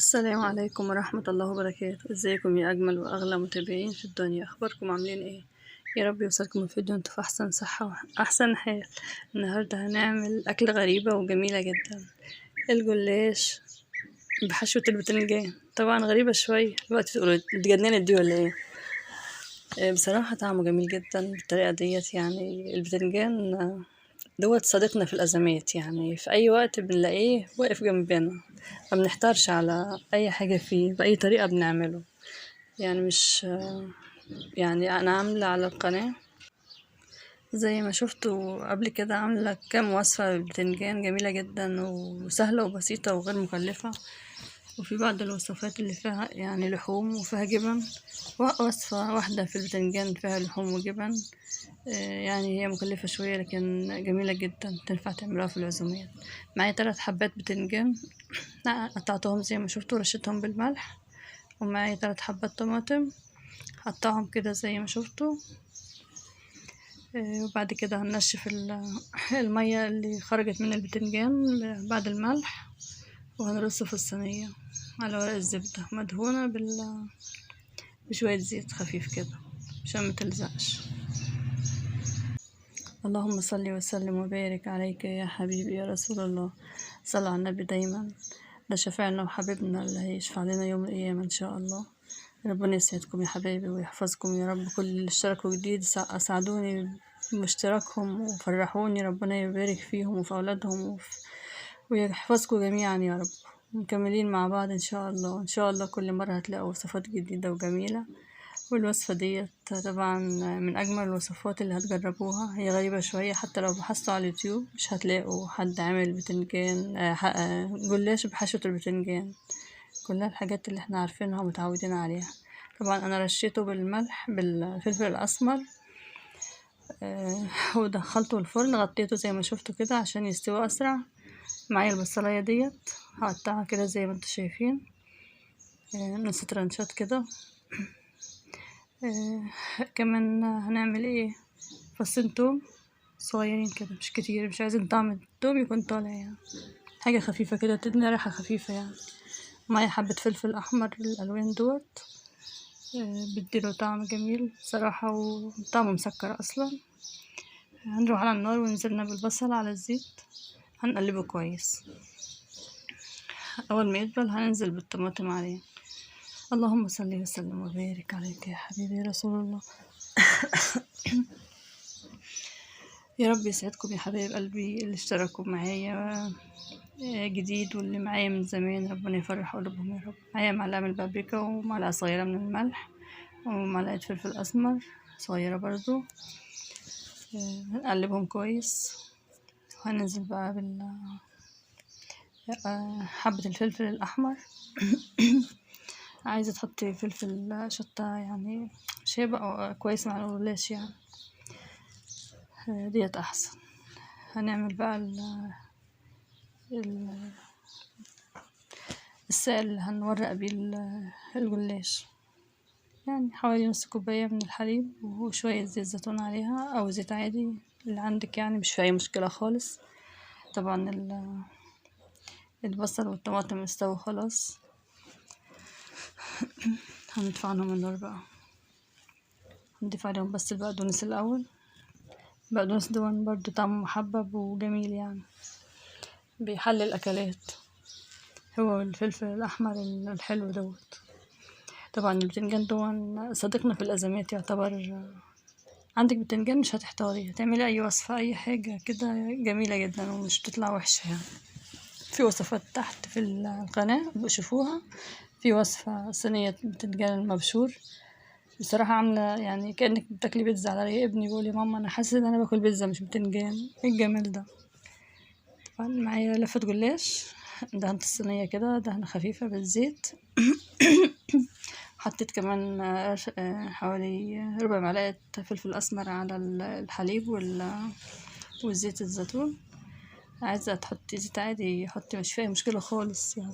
السلام عليكم ورحمة الله وبركاته. ازيكم يا أجمل وأغلى متابعين في الدنيا؟ أخباركم عاملين ايه؟ يا رب يوصلكم الفيديو انتوا في أحسن صحة وأحسن حال. النهاردة هنعمل أكلة غريبة وجميلة جدا، الجلاش بحشوة البتنجان. طبعا غريبة شوية دلوقتي، تقولوا اتجننت دي ولا ايه؟ بصراحة طعمه جميل جدا بالطريقة ديت. يعني البتنجان دوت صديقنا في الأزمات، يعني في أي وقت بنلاقيه واقف جنبنا، ما بنحتارش على أي حاجة فيه بأي طريقة بنعمله. يعني مش يعني أنا عاملة على القناة زي ما شفتوا قبل كده، عاملة كام وصفة بالبتنجان جميلة جدا وسهلة وبسيطة وغير مكلفة. وفي بعض الوصفات اللي فيها يعني لحوم وفيها جبن، وصفة واحدة في البتنجان فيها لحوم وجبن. يعني هي مكلفة شوية لكن جميلة جدا، تنفع تعملوها في العزومات. معايا 3 حبات بتنجان قطعتهم زي ما شفتوا، رشيتهم بالملح. ومعايا 3 حبات طماطم هقطعهم كده زي ما شفتوا. وبعد كده هنشف المية اللي خرجت من البتنجان بعد الملح، وهنرصه في الصينية على ورق الزبدة مدهونة بشوية زيت خفيف كده عشان متلزقش. اللهم صل وسلم وبارك عليك يا حبيبي يا رسول الله. صل على النبي دايما، ده شفيعنا وحبيبنا اللي هيشفع لنا يوم القيامة إن شاء الله. ربنا يسعدكم يا حبايبي ويحفظكم يا رب. كل اللي اشتركوا جديد أسعدوني باشتراكهم وفرحوني، ربنا يبارك فيهم وفي أولادهم ويحفظكم جميعا يا رب. مكملين مع بعض إن شاء الله. إن شاء الله كل مرة هتلاقوا وصفات جديدة وجميلة. والوصفة ديت طبعا من أجمل الوصفات اللي هتجربوها. هي غريبة شوية، حتى لو بحثتوا على اليوتيوب مش هتلاقوا حد عامل بتنجان جلاش بحشوة البتنجان. كلها الحاجات اللي احنا عارفينها ومتعودين عليها. طبعا أنا رشيته بالملح بالفلفل الأسمر. ودخلته الفرن، غطيته زي ما شفتوا كده عشان يستوي أسرع. معايا البصلاية ديت هقطعها كده زي ما انتوا شايفين، نص ترنشات كده. كمان هنعمل ايه، فصين توم صغيرين كده مش كتير، مش عايزين طعم التوم يكون طالع، يعني حاجة خفيفة كده تدينا ريحة خفيفة يعني. معايا حبة فلفل أحمر الألوان دوت، بيديله طعم جميل صراحة وطعمه مسكر أصلا. هنروح على النار ونزلنا بالبصل على الزيت، هنقلبه كويس. أول ما يدبل هننزل بالطماطم عليه. اللهم صل وسلم وبارك عليك يا حبيبي يا رسول الله. يا رب يسعدكم يا حبايب قلبي اللي اشتركوا معايا جديد واللي معايا من زمان، ربنا يفرح قلوبهم يا رب. معايا معلقة من البابريكا ومعلقة صغيرة من الملح ومعلقة فلفل أسمر صغيرة برضو. هنقلبهم كويس وهننزل بقى حبة الفلفل الأحمر. عايزة تحطي فلفل شطة يعني مش هيبقى كويس مع القلاش يعني، ديت أحسن. هنعمل بقى السائل اللي هنورق بيه الجلاش، يعني حوالي نص كوباية من الحليب وشوية زيت زيتون عليها أو زيت عادي اللي عندك، يعني مش في أي مشكلة خالص. طبعا البصل والطماطم استووا خلاص، هنطفي عنهم النار بقى. هنضيف عليهم بس البقدونس الأول. البقدونس دون برضو طعمه محبب وجميل، يعني بيحلي الأكلات، هو الفلفل الأحمر الحلو دوت. طبعا البتنجان دون صديقنا في الأزمات يعتبر. عندك بتنجان مش هتحتاري، هتعملي أي وصفة أي حاجة كده جميلة جدا ومش بتطلع وحشة يعني. في وصفات تحت في القناة بشوفوها، في وصفة صينية بتنجان المبشور بصراحة عاملة يعني كأنك بتاكلي بيتزا على رأي ابني، بيقول يا ماما أنا حاسة إن أنا باكل بيتزا مش بتنجان، إيه الجمال ده. طبعا معايا لفة جلاش، دهنت الصينية كده دهنة خفيفة بالزيت. حطيت كمان حوالي ربع معلقة فلفل أسمر على الحليب والزيت الزيتون. عايزة تحطي زيت عادي حطي، مش فيها مشكلة خالص، يعني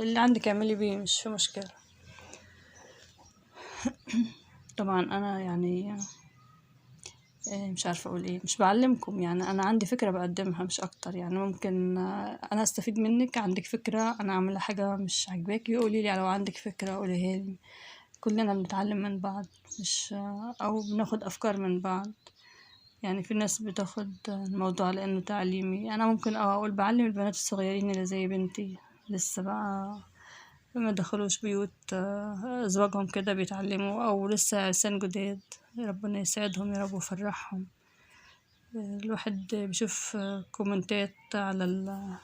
اللي عندك اعملي بيه مش في مشكلة. طبعا أنا يعني مش عارفة أقول إيه، مش بعلمكم يعني، أنا عندي فكرة بقدمها مش أكتر. يعني ممكن أنا أستفيد منك، عندك فكرة أنا عاملة حاجة مش عاجباكي قوليلي، لو عندك فكرة قوليها لي. كلنا بنتعلم من بعض، مش أو بناخد أفكار من بعض. يعني في ناس بتاخد الموضوع على إنه تعليمي، أنا ممكن أقول بعلم البنات الصغيرين اللي زي بنتي لسه بقى ما دخلوش بيوت أزواجهم كده بيتعلموا، أو لسه عرسان جداد. ربنا يسعدهم يا رب ويفرحهم. الواحد بيشوف كومنتات على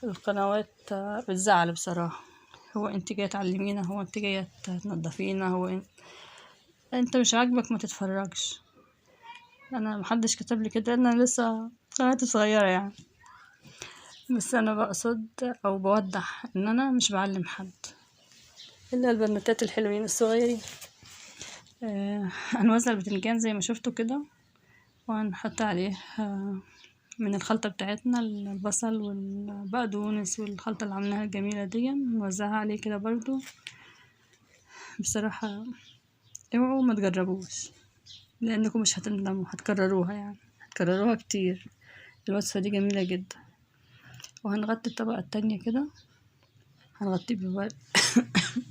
القنوات بتزعل بصراحة. هو انت جاية تعلمينا؟ هو انت جاية تنظفينا؟ انت مش عاجبك ما تتفرجش. انا محدش كتب لي كده، انا لسه قناتي صغيرة يعني، بس انا بقصد او بوضح ان انا مش بعلم حد الا البنوتات الحلوين الصغيرين. هنوزع البتنجان زي ما شفتوا كده، وهنحط عليه من الخلطة بتاعتنا البصل والبقدونس والخلطة اللي عملناها الجميلة دي نوزعها عليه كده برضو. بصراحة اوعوا ما تجربوش، لانكم مش هتندموا، هتكرروها يعني، هتكرروها كتير. الوصفة دي جميلة جدا. وهنغطي الطبقة التانية كده، هنغطيه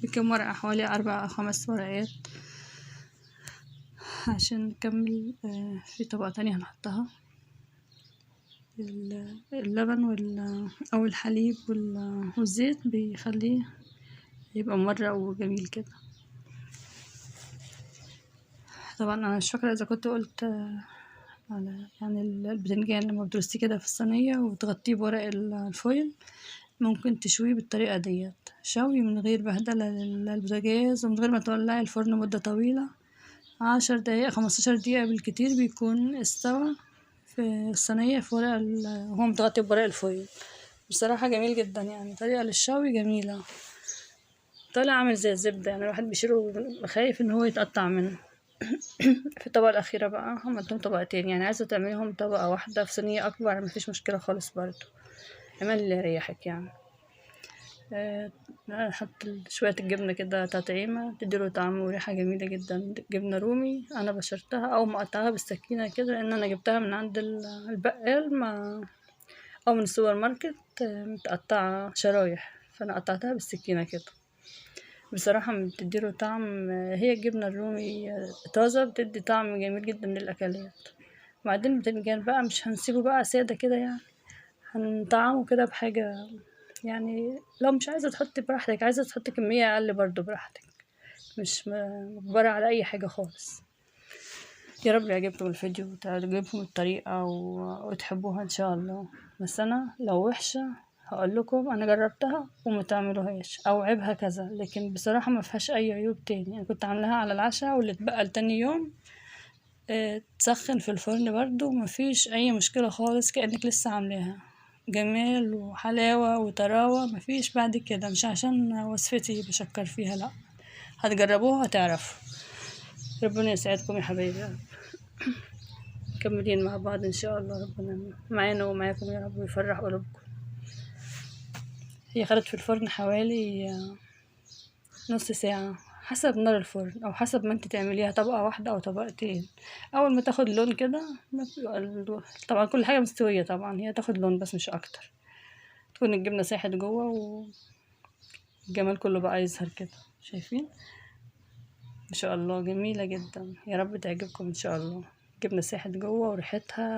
بكم ورقة، حوالي 4 أو 5 ورقات، عشان نكمل. في طبقة تانية هنحطها اللبن أو الحليب والزيت، بيخليه يبقى ممرق وجميل كده. طبعا أنا مش فاكرة إذا كنت قلت على يعني البتنجان لما بترصيه كده في الصينية وتغطيه بورق الفويل، ممكن تشويه بالطريقة ديت، شوي من غير بهدلة للبوتاجاز ومن غير ما تولعي الفرن مدة طويلة. 10 دقايق 15 دقيقة بالكتير بيكون استوى في الصينية في ورق وهو متغطي بورق الفويل. بصراحة جميل جدا يعني، طريقة للشوي جميلة. طالع عامل زي الزبدة يعني، الواحد بيشيله خايف ان هو يتقطع منه. في الطبقة الأخيرة بقى عملتهم طبقتين، يعني عايزة تعمليهم طبقة واحدة في صينية أكبر مفيش مشكلة خالص برضو، اعمل اللي يريحك يعني. نحط شوية الجبنة كده تطعيمة تديله طعم وريحة جميلة جدا. جبنة رومي أنا بشرتها أو مقطعها بالسكينة كده، لأن أنا جبتها من عند البقال أو من السوبر ماركت متقطعة شرايح، فأنا قطعتها بالسكينة كده. بصراحة بتديله طعم، هي الجبنة الرومي طازة بتدي طعم جميل جدا للأكلات. وبعدين البتنجان بقى مش هنسيبه بقى سادة كده يعني، هنطعمه كده بحاجة. يعني لو مش عايزة تحطي براحتك، عايزة تحطي كمية أقل برضو براحتك، مش مجبرة على أي حاجة خالص. يا رب يعجبكم الفيديو وتعجبكم الطريقة وتحبوها إن شاء الله. بس أنا لو وحشة هقول لكم أنا جربتها وما تعملوهاش أو عيبها كذا، لكن بصراحة ما فيهاش أي عيوب تاني. أنا كنت عاملاها على العشاء واللي اتبقى لتاني يوم تسخن في الفرن برضو، مفيش أي مشكلة خالص، كأنك لسه عاملاها. جمال وحلاوة وطراوة مفيش بعد كده، مش عشان وصفتي بشكر فيها، لأ، هتجربوها هتعرفوا. ربنا يسعدكم يا حبايبي، مكملين مع بعض إن شاء الله، ربنا معانا ومعاكم يا رب ويفرح قلوبكم. هي خدت في الفرن حوالي نص ساعة حسب نار الفرن، او حسب ما انت تعمليها طبقة واحدة او طبقتين. اول ما تاخد لون كده طبعا كل حاجة مستوية، طبعا هي تاخد لون بس مش اكتر، تكون الجبنة ساحت جوه والجمال كله بقى يظهر كده. شايفين ان شاء الله جميلة جدا، يا رب تعجبكم ان شاء الله. جبنة ساحت جوه وريحتها